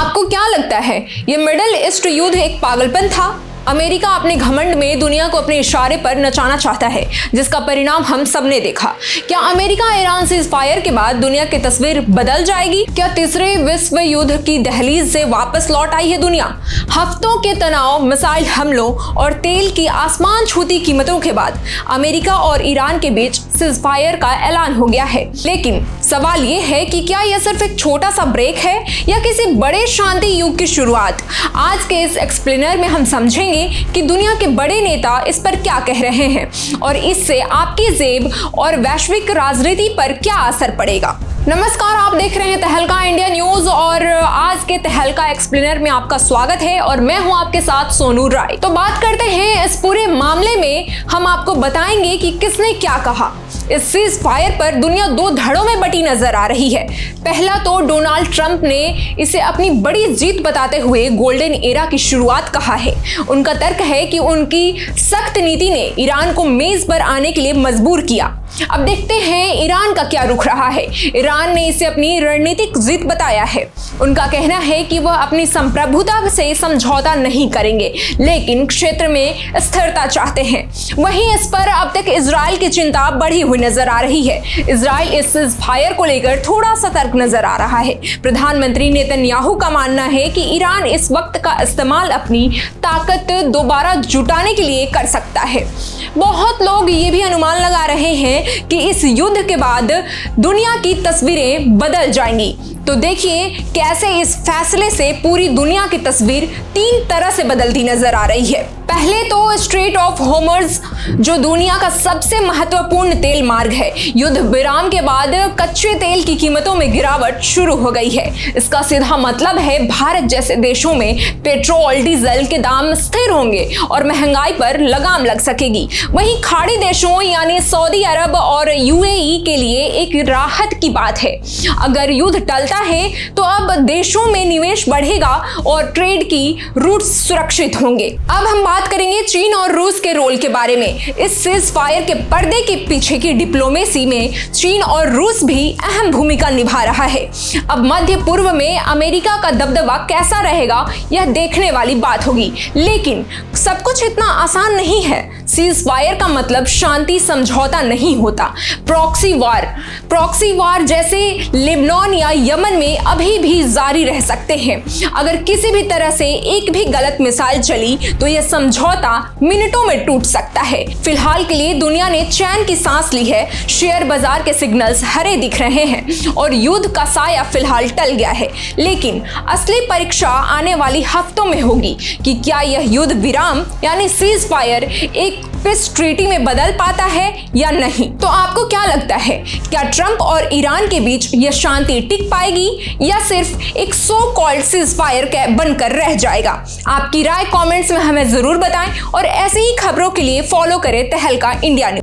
आपको क्या लगता है ये मिडिल ईस्ट युद्ध एक पागलपन था? अमेरिका अपने घमंड में दुनिया को अपने इशारे पर नचाना चाहता है, जिसका परिणाम हम सबने देखा। क्या अमेरिका ईरान सीज़फायर के बाद दुनिया की तस्वीर बदल जाएगी? क्या तीसरे विश्व युद्ध की दहलीज से वापस लौट आई है दुनिया? हफ्तों के तनाव, मिसाइल हमलों और तेल की आसमान छूती कीमतों के बाद अमेरिका और ईरान के बीच सीज़फायर का ऐलान हो गया है। लेकिन सवाल ये है कि क्या यह सिर्फ एक छोटा सा ब्रेक है या किसी बड़े शांति युग की शुरुआत? आज के इस एक्सप्लेनर में हम समझेंगे कि दुनिया के बड़े नेता इस पर क्या कह रहे हैं और इससे आपकी जेब और वैश्विक राजनीति पर क्या असर पड़ेगा। नमस्कार, आप देख रहे हैं तहलका इंडिया न्यूज और आज के तहलका एक्सप्लेनर में आपका स्वागत है और मैं हूं आपके साथ सोनू राय। तो बात करते हैं इस पूरे मामले में। हम आपको बताएंगे कि किसने क्या कहा। इस सीज फायर पर दुनिया दो धड़ों में बटी नजर आ रही है। पहला तो डोनाल्ड ट्रंप ने इसे अपनी बड़ी जीत बताते हुए गोल्डन एरा की शुरुआत कहा है। उनका तर्क है कि उनकी सख्त नीति ने ईरान को मेज पर आने के लिए मजबूर किया। अब देखते हैं ईरान का क्या रुख रहा है। ईरान ने इसे अपनी रणनीतिक जीत बताया है। उनका कहना है कि वह अपनी संप्रभुता से समझौता नहीं करेंगे, लेकिन क्षेत्र में स्थिरता चाहते हैं। वहीं इस पर अब तक इजराइल की चिंता बढ़ी हुई नजर आ रही है। इजराइल इस सीज़फायर को लेकर थोड़ा सतर्क नजर आ रहा है। प्रधानमंत्री नेतन्याहू का मानना है कि ईरान इस वक्त का इस्तेमाल अपनी ताकत दोबारा जुटाने के लिए कर सकता है। बहुत लोग ये भी अनुमान लगा रहे हैं कि इस युद्ध के बाद दुनिया की तस्वीरें बदल जाएंगी। तो देखिए कैसे इस फैसले से पूरी दुनिया की तस्वीर तीन तरह से बदलती नजर आ रही है। पहले तो स्ट्रेट ऑफ होर्मुज़, जो दुनिया का सबसे महत्वपूर्ण तेल मार्ग है, युद्ध विराम के बाद कच्चे तेल की कीमतों में गिरावट शुरू हो गई है। इसका सीधा मतलब है भारत जैसे देशों में पेट्रोल डीजल के दाम स्थिर होंगे और महंगाई पर लगाम लग सकेगी। वहीं खाड़ी देशों यानी सऊदी अरब और यूएई के लिए एक राहत की बात है। अगर युद्ध टलता है तो अब देशों में निवेश बढ़ेगा और ट्रेड की रूट सुरक्षित होंगे। अब हम बात करेंगे चीन और रूस के रोल के बारे में। इस सीज फायर के पर्दे के पीछे की डिप्लोमेसी में चीन और रूस भी अहम भूमिका निभा रहा है। अब मध्य पूर्व में अमेरिका का दबदबा कैसा रहेगा यह देखने वाली बात होगी। लेकिन सब कुछ इतना आसान नहीं है। सीज फायर का मतलब शांति समझौता नहीं होता। प्रॉक्सी वार जैसे लेबनान या यमन में अभी भी जारी रह सकते हैं। अगर किसी भी तरह से एक भी गलत मिसाइल चली तो यह समझौता मिनटों में टूट सकता है। फिलहाल के लिए दुनिया ने चैन की सांस ली है। शेयर बाजार के सिग्नल्स हरे दिख रहे हैं और युद्ध का साया फिलहाल टल गया है। लेकिन असली परीक्षा आने वाली हफ्तों में होगी कि क्या यह युद्ध विराम यानी सीज फायर एक पीस ट्रीटी में बदल पाता है या नहीं। तो आपको क्या लगता है, क्या ट्रंप और ईरान के बीच यह शांति टिक पाएगी या सिर्फ एक सो कॉल्ड सीज फायर बनकर रह जाएगा? आपकी राय कमेंट्स में हमें जरूर बताएं और ऐसी ही खबरों के लिए फॉलो करें तहलका इंडिया न्यूज।